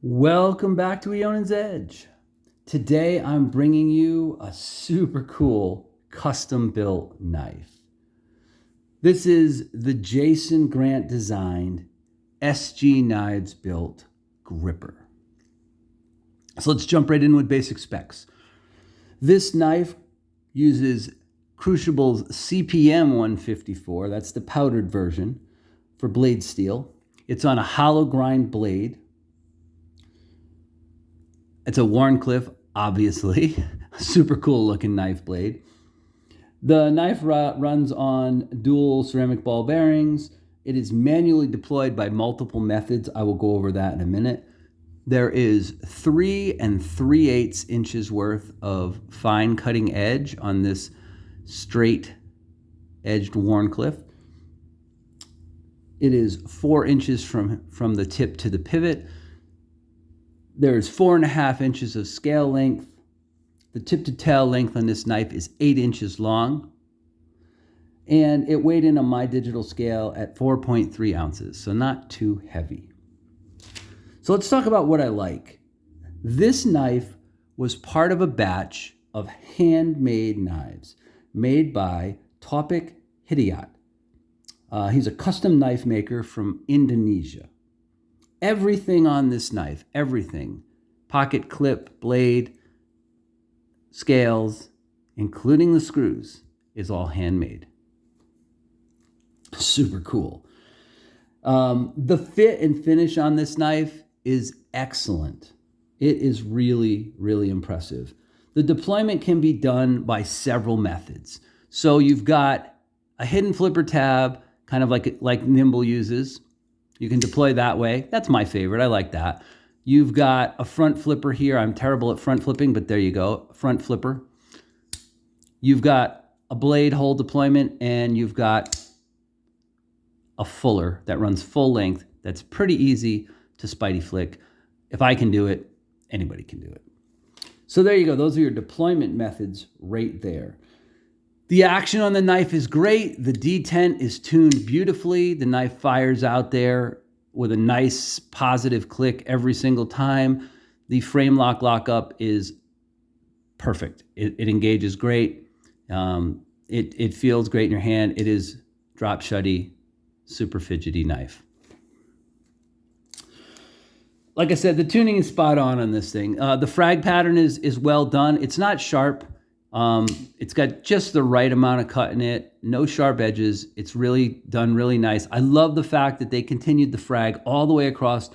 Welcome back to Eonan's Edge. Today I'm bringing you a super cool custom built knife. This is the Jason Grant designed SG Knives built gripper. So let's jump right in with basic specs. This knife uses Cruciable's CPM 154, that's the powdered version, for blade steel. It's on a hollow grind blade. It's a Wharncliffe, obviously. Super cool looking knife blade. The knife runs on dual ceramic ball bearings. It is manually deployed by multiple methods. I will go over that in a minute. There is 3 3/8 inches worth of fine cutting edge on this straight edged Wharncliffe. It is 4 inches from the tip to the pivot. There's 4.5 inches of scale length. The tip to tail length on this knife is 8 inches long. And it weighed in on my digital scale at 4.3 ounces, so not too heavy. So let's talk about what I like. This knife was part of a batch of handmade knives made by Taufik Hidayat. He's a custom knife maker from Indonesia. Everything on this knife, everything, pocket clip, blade, scales, including the screws, is all handmade. Super cool. The fit and finish on this knife is excellent. It is really, really impressive. The deployment can be done by several methods. So you've got a hidden flipper tab, kind of like Nimble uses. You can deploy that way. That's my favorite. I like that. You've got a front flipper here. I'm terrible at front flipping, but there you go. Front flipper. You've got a blade hole deployment, and you've got a fuller that runs full length. That's pretty easy to Spidey flick. If I can do it, anybody can do it. So there you go. Those are your deployment methods right there. The action on the knife is great. The detent is tuned beautifully. The knife fires out there with a nice positive click every single time. The frame lockup is perfect. It engages great. It feels great in your hand. It is drop shutty, super fidgety knife. Like I said, the tuning is spot on this thing. The frag pattern is well done. It's not sharp. It's got just the right amount of cut in it, no sharp edges. It's really done really nice. I love the fact that they continued the frag all the way across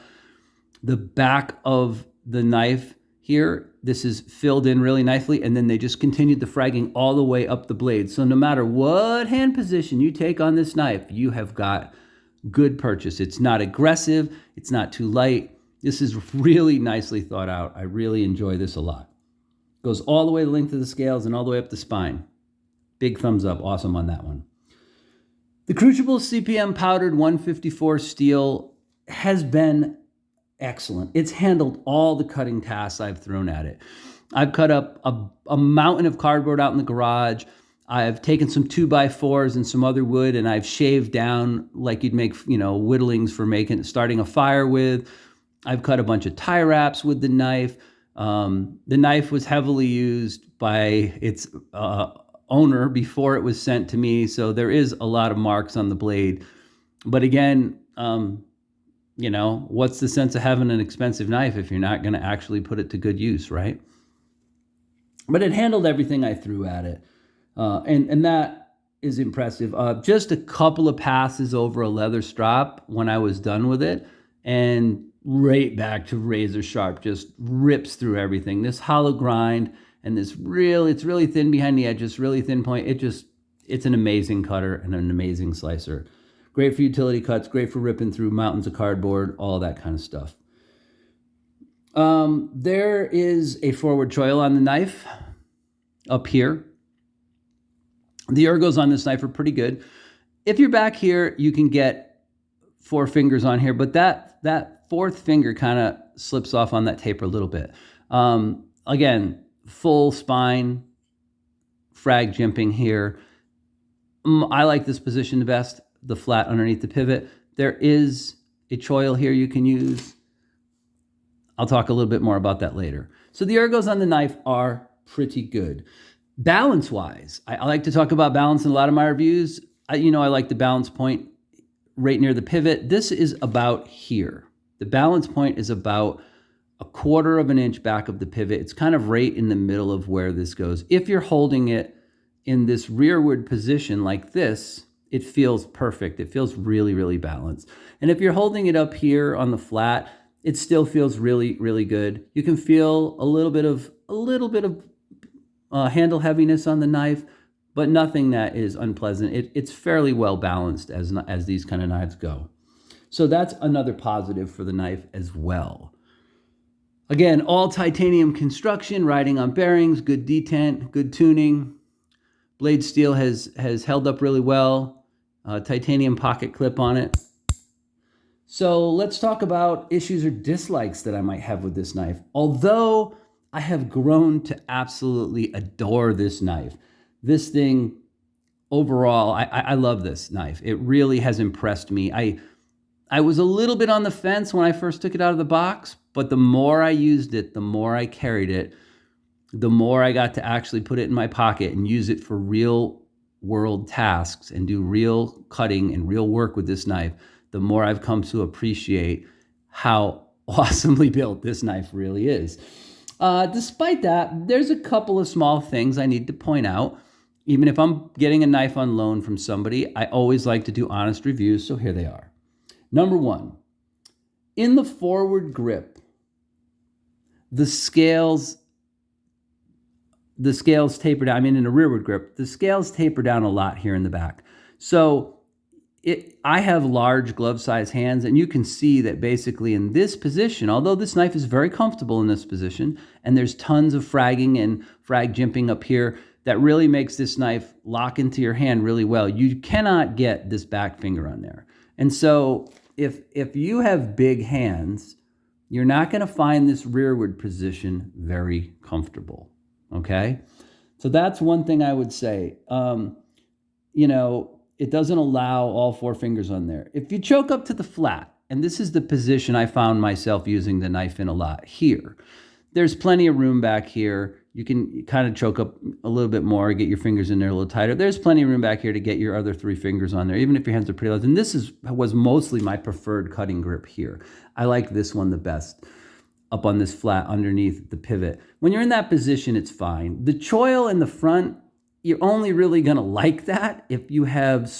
the back of the knife here. This is filled in really nicely, and then they just continued the fragging all the way up the blade. So no matter what hand position you take on this knife, you have got good purchase. It's not aggressive. It's not too light. This is really nicely thought out. I really enjoy this a lot. Goes all the way the length of the scales and all the way up the spine. Big thumbs up. Awesome on that one. The Cruciable CPM powdered 154 steel has been excellent. It's handled all the cutting tasks I've thrown at it. I've cut up a mountain of cardboard out in the garage. I've taken some 2x4s and some other wood, and I've shaved down like you'd make, whittlings for starting a fire with. I've cut a bunch of tie wraps with the knife. The knife was heavily used by its owner before it was sent to me, so there is a lot of marks on the blade. But again, what's the sense of having an expensive knife if you're not going to actually put it to good use, right? But it handled everything I threw at it, and that is impressive. Just a couple of passes over a leather strap when I was done with it, and right back to razor sharp, just rips through everything. This hollow grind and it's really thin behind the edges, really thin point. It's an amazing cutter and an amazing slicer. Great for utility cuts, great for ripping through mountains of cardboard, all that kind of stuff. There is a forward choil on the knife up here. The ergos on this knife are pretty good. If you're back here, you can get 4 fingers on here, but that fourth finger kind of slips off on that taper a little bit. Again, full spine, frag jimping here. I like this position the best, the flat underneath the pivot. There is a choil here you can use. I'll talk a little bit more about that later. So the ergos on the knife are pretty good. Balance-wise, I like to talk about balance in a lot of my reviews. I like the balance point right near the pivot. This is about here. The balance point is about 1/4 of an inch back of the pivot. It's kind of right in the middle of where this goes. If you're holding it in this rearward position like this, it feels perfect. It feels really, really balanced. And if you're holding it up here on the flat, it still feels really, really good. You can feel a little bit of handle heaviness on the knife, but nothing that is unpleasant. It's fairly well balanced as these kind of knives go. So that's another positive for the knife as well. Again, all titanium construction, riding on bearings, good detent, good tuning. Blade steel has held up really well. Titanium pocket clip on it. So let's talk about issues or dislikes that I might have with this knife. Although I have grown to absolutely adore this knife. This thing, overall, I love this knife. It really has impressed me. I was a little bit on the fence when I first took it out of the box, but the more I used it, the more I carried it, the more I got to actually put it in my pocket and use it for real world tasks and do real cutting and real work with this knife, the more I've come to appreciate how awesomely built this knife really is. Despite that, there's a couple of small things I need to point out. Even if I'm getting a knife on loan from somebody, I always like to do honest reviews, so here they are. Number one, in the forward grip, the scales taper down. I mean, in a rearward grip, the scales taper down a lot here in the back. So I have large glove-sized hands, and you can see that basically in this position, although this knife is very comfortable in this position, and there's tons of fragging and frag jimping up here that really makes this knife lock into your hand really well. You cannot get this back finger on there. And so if you have big hands, you're not going to find this rearward position very comfortable, okay? So that's one thing I would say. It doesn't allow all 4 fingers on there. If you choke up to the flat, and this is the position I found myself using the knife in a lot here, there's plenty of room back here. You can kind of choke up a little bit more, get your fingers in there a little tighter. There's plenty of room back here to get your other 3 fingers on there, even if your hands are pretty large. And this was mostly my preferred cutting grip here. I like this one the best, up on this flat underneath the pivot. When you're in that position, it's fine. The choil in the front, you're only really gonna like that if you have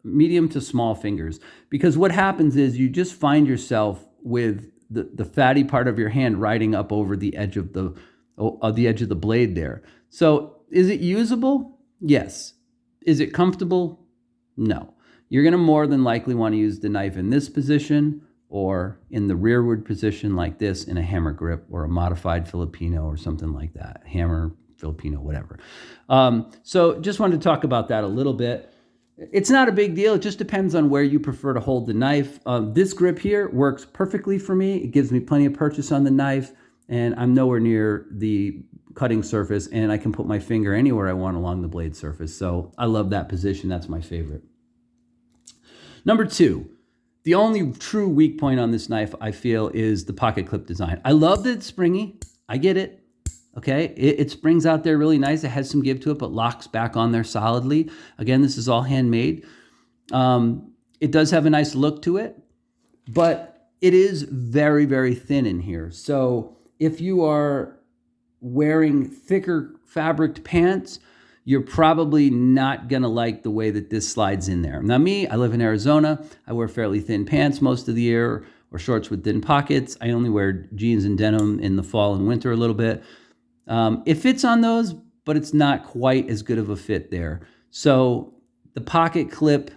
medium to small fingers. Because what happens is you just find yourself with the fatty part of your hand riding up over the edge of the blade there. So is it usable? Yes. Is it comfortable? No. You're going to more than likely want to use the knife in this position or in the rearward position like this in a hammer grip or a modified Filipino or something like that. Hammer, Filipino, whatever. So just wanted to talk about that a little bit. It's not a big deal. It just depends on where you prefer to hold the knife. This grip here works perfectly for me. It gives me plenty of purchase on the knife, and I'm nowhere near the cutting surface, and I can put my finger anywhere I want along the blade surface. So I love that position. That's my favorite. Number 2, the only true weak point on this knife, I feel, is the pocket clip design. I love that it's springy. I get it. Okay, it springs out there really nice. It has some give to it, but locks back on there solidly. Again, this is all handmade. It does have a nice look to it, but it is very, very thin in here. So if you are wearing thicker fabric pants, you're probably not gonna like the way that this slides in there. Now me, I live in Arizona. I wear fairly thin pants most of the year, or shorts with thin pockets. I only wear jeans and denim in the fall and winter a little bit. It fits on those, but it's not quite as good of a fit there. So the pocket clip,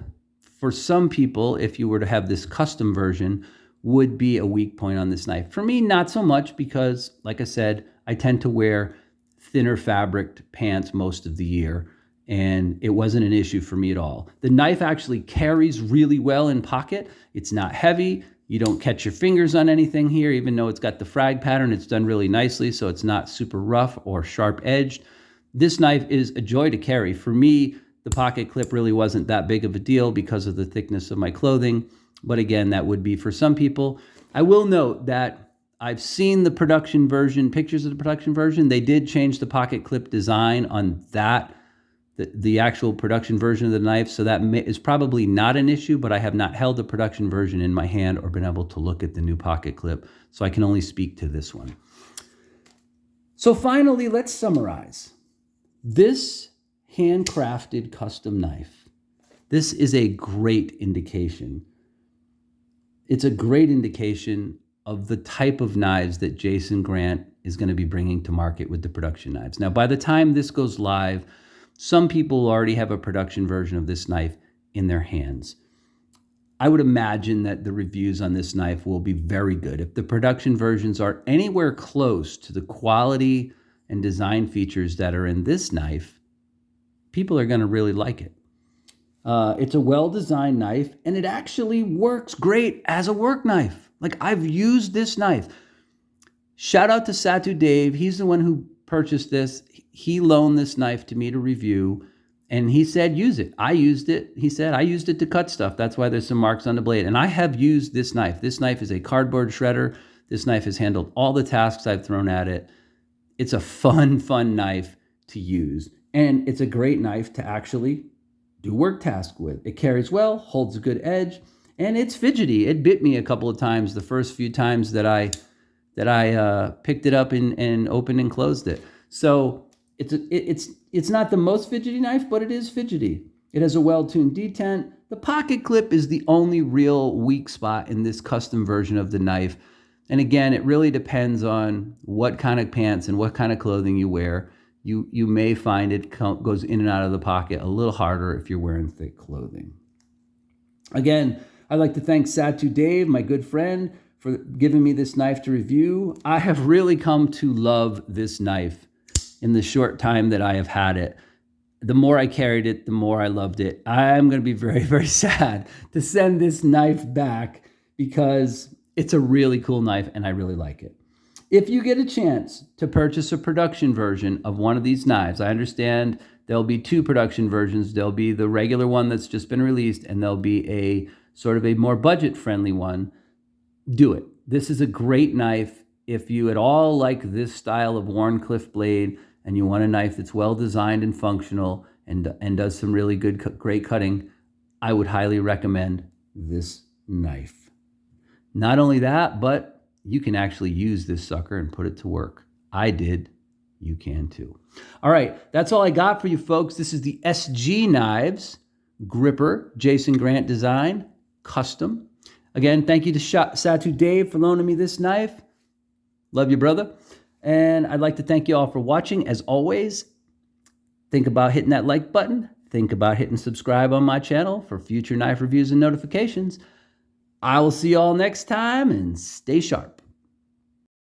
for some people, if you were to have this custom version, would be a weak point on this knife. For me, not so much because, like I said, I tend to wear thinner fabric pants most of the year, and it wasn't an issue for me at all. The knife actually carries really well in pocket. It's not heavy. You don't catch your fingers on anything here, even though it's got the frag pattern. It's done really nicely, so it's not super rough or sharp-edged. This knife is a joy to carry. For me, the pocket clip really wasn't that big of a deal because of the thickness of my clothing, but again, that would be for some people. I will note that I've seen the production version, pictures of the production version. They did change the pocket clip design on that, the actual production version of the knife. So that is probably not an issue, but I have not held the production version in my hand or been able to look at the new pocket clip. So I can only speak to this one. So finally, let's summarize. This handcrafted custom knife, this is a great indication. It's a great indication of the type of knives that Jason Grant is going to be bringing to market with the production knives. Now, by the time this goes live, some people already have a production version of this knife in their hands. I would imagine that the reviews on this knife will be very good. If the production versions are anywhere close to the quality and design features that are in this knife, people are going to really like it. It's a well-designed knife, and it actually works great as a work knife. Like, I've used this knife. Shout out to Satu Dave. He's the one who purchased this. He loaned this knife to me to review, and he said, use it. I used it. He said, I used it to cut stuff. That's why there's some marks on the blade. And I have used this knife. This knife is a cardboard shredder. This knife has handled all the tasks I've thrown at it. It's a fun knife to use. And it's a great knife to actually do work tasks with. It carries well, holds a good edge, and it's fidgety. It bit me a couple of times the first few times that I picked it up and opened and closed it. So it's not the most fidgety knife, but it is fidgety. It has a well-tuned detent. The pocket clip is the only real weak spot in this custom version of the knife. And again, it really depends on what kind of pants and what kind of clothing you wear. You may find it goes in and out of the pocket a little harder if you're wearing thick clothing. Again, I'd like to thank Satu Dave, my good friend, for giving me this knife to review. I have really come to love this knife in the short time that I have had it. The more I carried it, the more I loved it. I'm going to be very, very sad to send this knife back because it's a really cool knife and I really like it. If you get a chance to purchase a production version of one of these knives, I understand there'll be two production versions. There'll be the regular one that's just been released, and there'll be a sort of a more budget-friendly one. Do it. This is a great knife. If you at all like this style of Wharncliffe blade and you want a knife that's well-designed and functional and does some really good, great cutting, I would highly recommend this knife. Not only that, but you can actually use this sucker and put it to work. I did. You can too. All right, that's all I got for you folks. This is the SG Knives Gripper, Jason Grant design, custom. Again, thank you to Satu Dave for loaning me this knife. Love you, brother. And I'd like to thank you all for watching. As always, think about hitting that like button. Think about hitting subscribe on my channel for future knife reviews and notifications. I will see you all next time, and stay sharp.